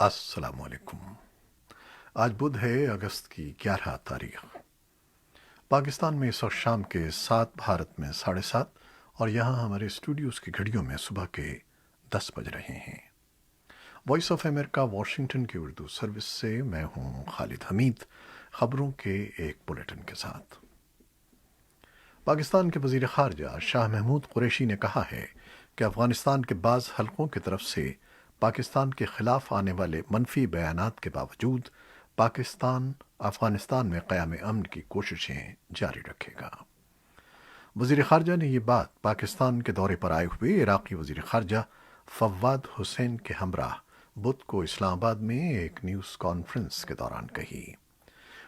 السلام علیکم۔ آج بدھ ہے، اگست کی 11 تاریخ۔ پاکستان میں اس وقت شام کے 7، بھارت میں 7:30، اور یہاں ہمارے اسٹوڈیوز کی گھڑیوں میں صبح کے 10 بج رہے ہیں۔ وائس آف امریکہ واشنگٹن کی اردو سروس سے میں ہوں خالد حمید، خبروں کے ایک بلیٹن کے ساتھ۔ پاکستان کے وزیر خارجہ شاہ محمود قریشی نے کہا ہے کہ افغانستان کے بعض حلقوں کی طرف سے پاکستان کے خلاف آنے والے منفی بیانات کے باوجود پاکستان افغانستان میں قیام امن کی کوششیں جاری رکھے گا۔ وزیر خارجہ نے یہ بات پاکستان کے دورے پر آئے ہوئے عراقی وزیر خارجہ فواد حسین کے ہمراہ بدھ کو اسلام آباد میں ایک نیوز کانفرنس کے دوران کہی۔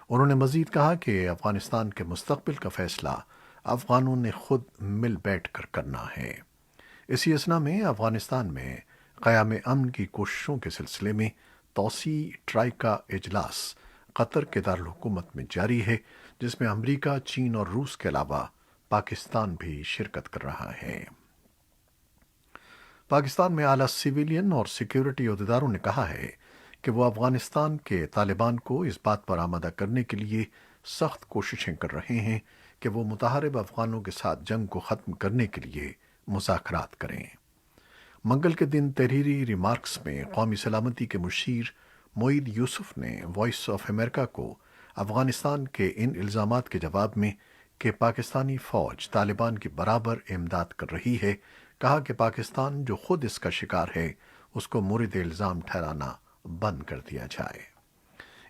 انہوں نے مزید کہا کہ افغانستان کے مستقبل کا فیصلہ افغانوں نے خود مل بیٹھ کر کرنا ہے۔ اسی اثنا میں افغانستان میں قیام امن کی کوششوں کے سلسلے میں توسیع ٹرائی کا اجلاس قطر کے دارالحکومت میں جاری ہے، جس میں امریکہ، چین اور روس کے علاوہ پاکستان بھی شرکت کر رہا ہے۔ پاکستان میں اعلیٰ سویلین اور سیکیورٹی عہدیداروں نے کہا ہے کہ وہ افغانستان کے طالبان کو اس بات پر آمادہ کرنے کے لیے سخت کوششیں کر رہے ہیں کہ وہ متحارب افغانوں کے ساتھ جنگ کو ختم کرنے کے لیے مذاکرات کریں۔ منگل کے دن تحریری ریمارکس میں قومی سلامتی کے مشیر معید یوسف نے وائس آف امریکہ کو افغانستان کے ان الزامات کے جواب میں کہ پاکستانی فوج طالبان کی برابر امداد کر رہی ہے، کہا کہ پاکستان جو خود اس کا شکار ہے اس کو مورد الزام ٹھہرانا بند کر دیا جائے۔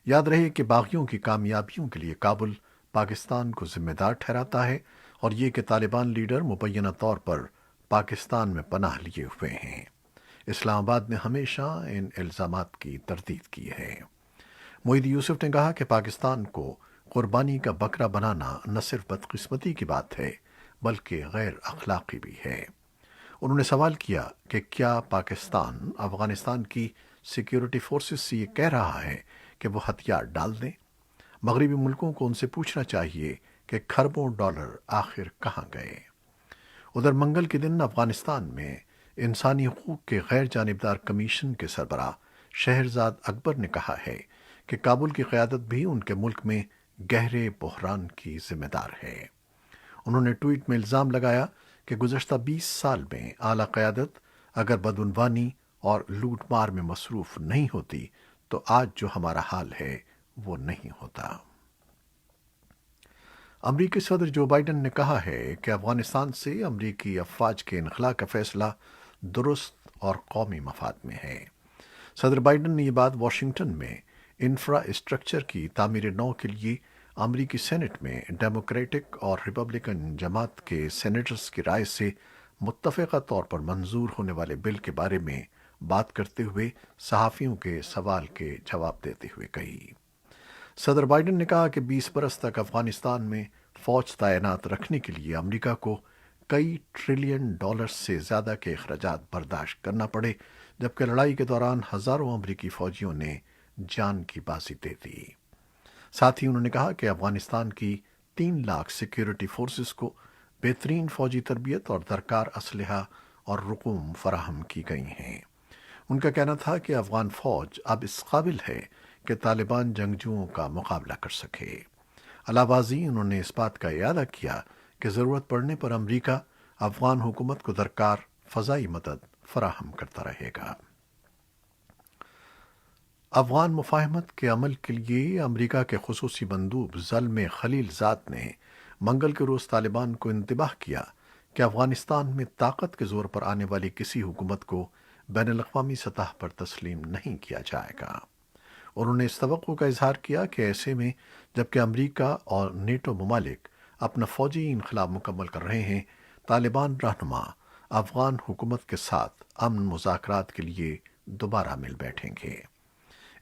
یاد رہے کہ باغیوں کی کامیابیوں کے لیے کابل پاکستان کو ذمہ دار ٹھہراتا ہے، اور یہ کہ طالبان لیڈر مبینہ طور پر پاکستان میں پناہ لیے ہوئے ہیں۔ اسلام آباد نے ہمیشہ ان الزامات کی تردید کی ہے۔ معید یوسف نے کہا کہ پاکستان کو قربانی کا بکرا بنانا نہ صرف بدقسمتی کی بات ہے بلکہ غیر اخلاقی بھی ہے۔ انہوں نے سوال کیا کہ کیا پاکستان افغانستان کی سیکیورٹی فورسز سے یہ کہہ رہا ہے کہ وہ ہتھیار ڈال دیں؟ مغربی ملکوں کو ان سے پوچھنا چاہیے کہ کھربوں ڈالر آخر کہاں گئے۔ ادھر منگل کے دن افغانستان میں انسانی حقوق کے غیر جانبدار کمیشن کے سربراہ شہرزاد اکبر نے کہا ہے کہ کابل کی قیادت بھی ان کے ملک میں گہرے بحران کی ذمہ دار ہے۔ انہوں نے ٹویٹ میں الزام لگایا کہ گزشتہ 20 سال میں اعلیٰ قیادت اگر بدعنوانی اور لوٹ مار میں مصروف نہیں ہوتی تو آج جو ہمارا حال ہے وہ نہیں ہوتا۔ امریکی صدر جو بائیڈن نے کہا ہے کہ افغانستان سے امریکی افواج کے انخلاء کا فیصلہ درست اور قومی مفاد میں ہے۔ صدر بائیڈن نے یہ بات واشنگٹن میں انفراسٹرکچر کی تعمیر نو کے لیے امریکی سینٹ میں ڈیموکریٹک اور ریپبلکن جماعت کے سینیٹرز کی رائے سے متفقہ طور پر منظور ہونے والے بل کے بارے میں بات کرتے ہوئے صحافیوں کے سوال کے جواب دیتے ہوئے کہی۔ صدر بائیڈن نے کہا کہ 20 برس تک افغانستان میں فوج تعینات رکھنے کے لیے امریکہ کو کئی ٹریلین ڈالر سے زیادہ کے اخراجات برداشت کرنا پڑے، جبکہ لڑائی کے دوران ہزاروں امریکی فوجیوں نے جان کی بازی دے دی۔ ساتھ ہی انہوں نے کہا کہ افغانستان کی 3 لاکھ سیکیورٹی فورسز کو بہترین فوجی تربیت اور درکار اسلحہ اور رقوم فراہم کی گئی ہیں۔ ان کا کہنا تھا کہ افغان فوج اب اس قابل ہے کہ طالبان جنگجوؤں کا مقابلہ کر سکے۔ علاوہ ازیں انہوں نے اس بات کا اعادہ کیا کہ ضرورت پڑنے پر امریکہ افغان حکومت کو درکار فضائی مدد فراہم کرتا رہے گا۔ افغان مفاہمت کے عمل کے لیے امریکہ کے خصوصی مندوب زلم خلیل زاد نے منگل کے روز طالبان کو انتباہ کیا کہ افغانستان میں طاقت کے زور پر آنے والی کسی حکومت کو بین الاقوامی سطح پر تسلیم نہیں کیا جائے گا۔ انہوں نے اس توقع کا اظہار کیا کہ ایسے میں جبکہ امریکہ اور نیٹو ممالک اپنا فوجی انخلا مکمل کر رہے ہیں، طالبان رہنما افغان حکومت کے ساتھ امن مذاکرات کے لیے دوبارہ مل بیٹھیں گے۔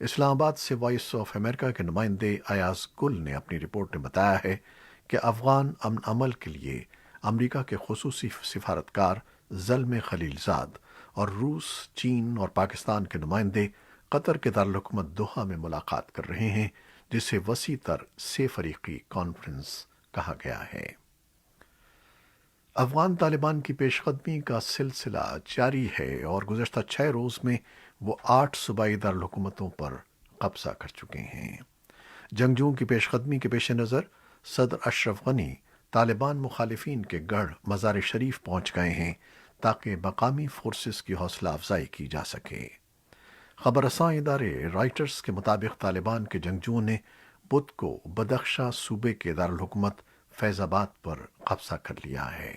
اسلام آباد سے وائس آف امریکہ کے نمائندے ایاز گل نے اپنی رپورٹ میں بتایا ہے کہ افغان امن عمل کے لیے امریکہ کے خصوصی سفارتکار زلم خلیل زاد اور روس، چین اور پاکستان کے نمائندے قطر کے دارالحکومت دوحہ میں ملاقات کر رہے ہیں، جسے وسیع تر 6 فریقی کانفرنس کہا گیا ہے۔ افغان طالبان کی پیش قدمی کا سلسلہ جاری ہے اور گزشتہ 6 روز میں وہ 8 صوبائی دارالحکومتوں پر قبضہ کر چکے ہیں۔ جنگجوؤں کی پیش قدمی کے پیش نظر صدر اشرف غنی طالبان مخالفین کے گڑھ مزار شریف پہنچ گئے ہیں تاکہ مقامی فورسز کی حوصلہ افزائی کی جا سکے۔ خبر رساں ادارے رائٹرز کے مطابق طالبان کے جنگجوؤں نے بدھ کو بدخشاں صوبے کے دارالحکومت فیض آباد پر قبضہ کر لیا ہے۔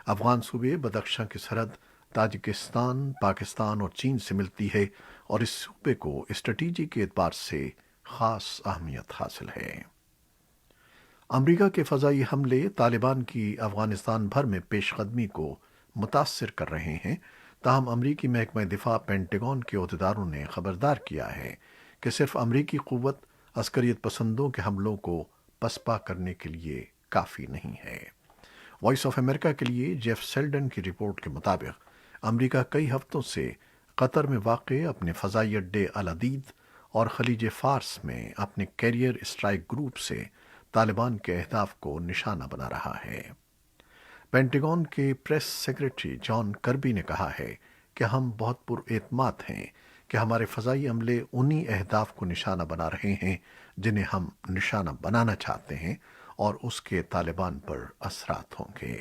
افغان صوبے بدخشاں کی سرحد تاجکستان، پاکستان اور چین سے ملتی ہے اور اس صوبے کو اسٹریٹجی کے اعتبار سے خاص اہمیت حاصل ہے۔ امریکہ کے فضائی حملے طالبان کی افغانستان بھر میں پیش قدمی کو متاثر کر رہے ہیں، تاہم امریکی محکمہ دفاع پینٹاگون کے عہدیداروں نے خبردار کیا ہے کہ صرف امریکی قوت عسکریت پسندوں کے حملوں کو پسپا کرنے کے لیے کافی نہیں ہے۔ وائس آف امریکہ کے لیے جیف سیلڈن کی رپورٹ کے مطابق امریکہ کئی ہفتوں سے قطر میں واقع اپنے فضائی اڈے العدید اور خلیج فارس میں اپنے کیریئر اسٹرائک گروپ سے طالبان کے اہداف کو نشانہ بنا رہا ہے۔ پینٹاگون کے پریس سیکریٹری جان کربی نے کہا ہے کہ ہم بہت پر اعتماد ہیں کہ ہمارے فضائی عملے انہی اہداف کو نشانہ بنا رہے ہیں جنہیں ہم نشانہ بنانا چاہتے ہیں اور اس کے طالبان پر اثرات ہوں گے۔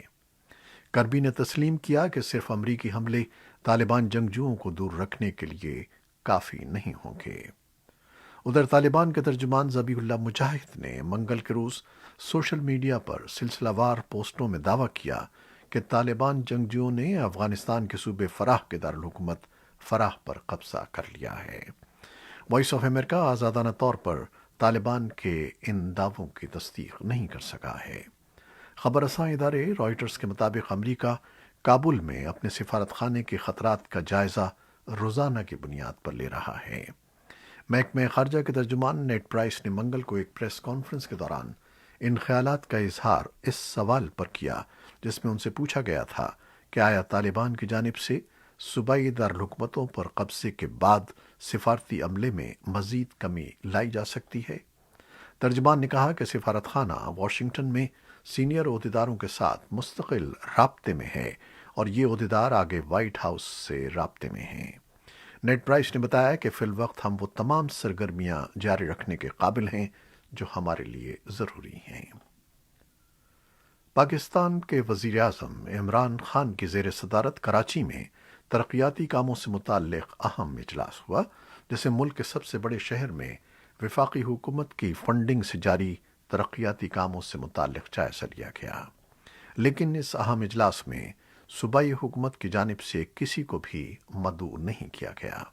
کربی نے تسلیم کیا کہ صرف امریکی حملے طالبان جنگجوؤں کو دور رکھنے کے لیے کافی نہیں ہوں گے۔ ادھر طالبان کے ترجمان ذبیح اللہ مجاہد نے منگل کے روز سوشل میڈیا پر سلسلہ وار پوسٹوں میں دعویٰ کیا کہ طالبان جنگجوؤں نے افغانستان کے صوبے فراہ کے دارالحکومت فراہ پر قبضہ کر لیا ہے۔ وائس آف امریکہ آزادانہ طور پر طالبان کے ان دعووں کی تصدیق نہیں کر سکا ہے۔ خبر رساں ادارے رائٹرز کے مطابق امریکہ کابل میں اپنے سفارت خانے کے خطرات کا جائزہ روزانہ کی بنیاد پر لے رہا ہے۔ محکمہ خارجہ کے ترجمان نیڈ پرائس نے منگل کو ایک پریس کانفرنس کے دوران ان خیالات کا اظہار اس سوال پر کیا جس میں ان سے پوچھا گیا تھا کہ آیا طالبان کی جانب سے صوبائی دارالحکومتوں پر قبضے کے بعد سفارتی عملے میں مزید کمی لائی جا سکتی ہے۔ ترجمان نے کہا کہ سفارت خانہ واشنگٹن میں سینئر عہدیداروں کے ساتھ مستقل رابطے میں ہے اور یہ عہدیدار آگے وائٹ ہاؤس سے رابطے میں ہیں۔ نیڈ پرائس نے بتایا کہ فی الوقت ہم وہ تمام سرگرمیاں جاری رکھنے کے قابل ہیں جو ہمارے لیے ضروری ہیں۔ پاکستان کے وزیر اعظم عمران خان کی زیر صدارت کراچی میں ترقیاتی کاموں سے متعلق اہم اجلاس ہوا جسے ملک کے سب سے بڑے شہر میں وفاقی حکومت کی فنڈنگ سے جاری ترقیاتی کاموں سے متعلق جائزہ لیا گیا، لیکن اس اہم اجلاس میں صوبائی حکومت کی جانب سے کسی کو بھی مدعو نہیں کیا گیا۔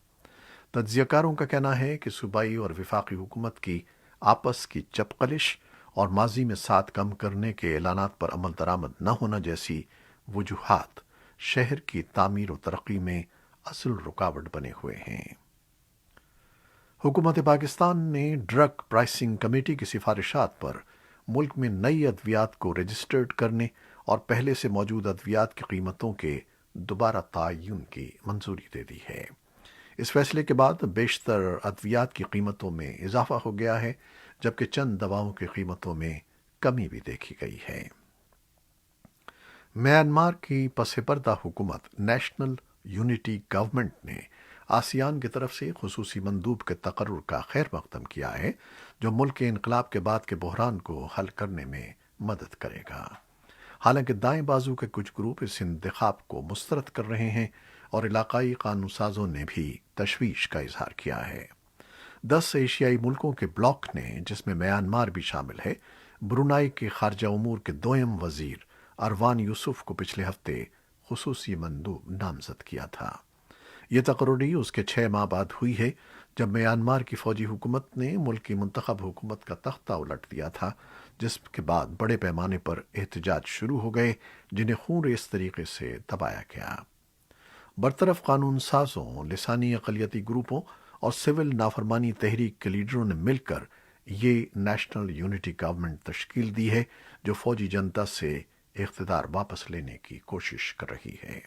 تجزیہ کاروں کا کہنا ہے کہ صوبائی اور وفاقی حکومت کی آپس کی چپقلش اور ماضی میں ساتھ کم کرنے کے اعلانات پر عمل درآمد نہ ہونا جیسی وجوہات شہر کی تعمیر و ترقی میں اصل رکاوٹ بنے ہوئے ہیں۔ حکومت پاکستان نے ڈرگ پرائسنگ کمیٹی کی سفارشات پر ملک میں نئی ادویات کو رجسٹرڈ کرنے اور پہلے سے موجود ادویات کی قیمتوں کے دوبارہ تعین کی منظوری دے دی ہے۔ اس فیصلے کے بعد بیشتر ادویات کی قیمتوں میں اضافہ ہو گیا ہے جبکہ چند دواؤں کی قیمتوں میں کمی بھی دیکھی گئی ہے۔ میانمار کی پس پردہ حکومت نیشنل یونٹی گورنمنٹ نے آسیان کی طرف سے خصوصی مندوب کے تقرر کا خیر مقدم کیا ہے جو ملک کے انقلاب کے بعد کے بحران کو حل کرنے میں مدد کرے گا۔ حالانکہ دائیں بازو کے کچھ گروپ اس انتخاب کو مسترد کر رہے ہیں اور علاقائی قانون سازوں نے بھی تشویش کا اظہار کیا ہے۔ 10 ایشیائی ملکوں کے بلاک نے جس میں میانمار بھی شامل ہے برونائی کے خارجہ امور کے دوئم وزیر اروان یوسف کو پچھلے ہفتے خصوصی مندوب نامزد کیا تھا۔ یہ تقرری اس کے 6 ماہ بعد ہوئی ہے جب میانمار کی فوجی حکومت نے ملک کی منتخب حکومت کا تختہ الٹ دیا تھا، جس کے بعد بڑے پیمانے پر احتجاج شروع ہو گئے جنہیں خون ریز طریقے سے دبایا گیا۔ برطرف قانون سازوں، لسانی اقلیتی گروپوں اور سول نافرمانی تحریک کے لیڈروں نے مل کر یہ نیشنل یونٹی گورنمنٹ تشکیل دی ہے جو فوجی جنتا سے اقتدار واپس لینے کی کوشش کر رہی ہے۔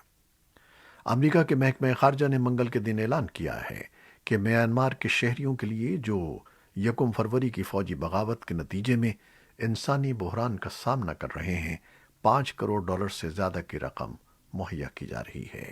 امریکہ کے محکمہ خارجہ نے منگل کے دن اعلان کیا ہے کہ میانمار کے شہریوں کے لیے جو 1 فروری کی فوجی بغاوت کے نتیجے میں انسانی بحران کا سامنا کر رہے ہیں $5 کروڑ سے زیادہ کی رقم مہیا کی جا رہی ہے۔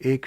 $1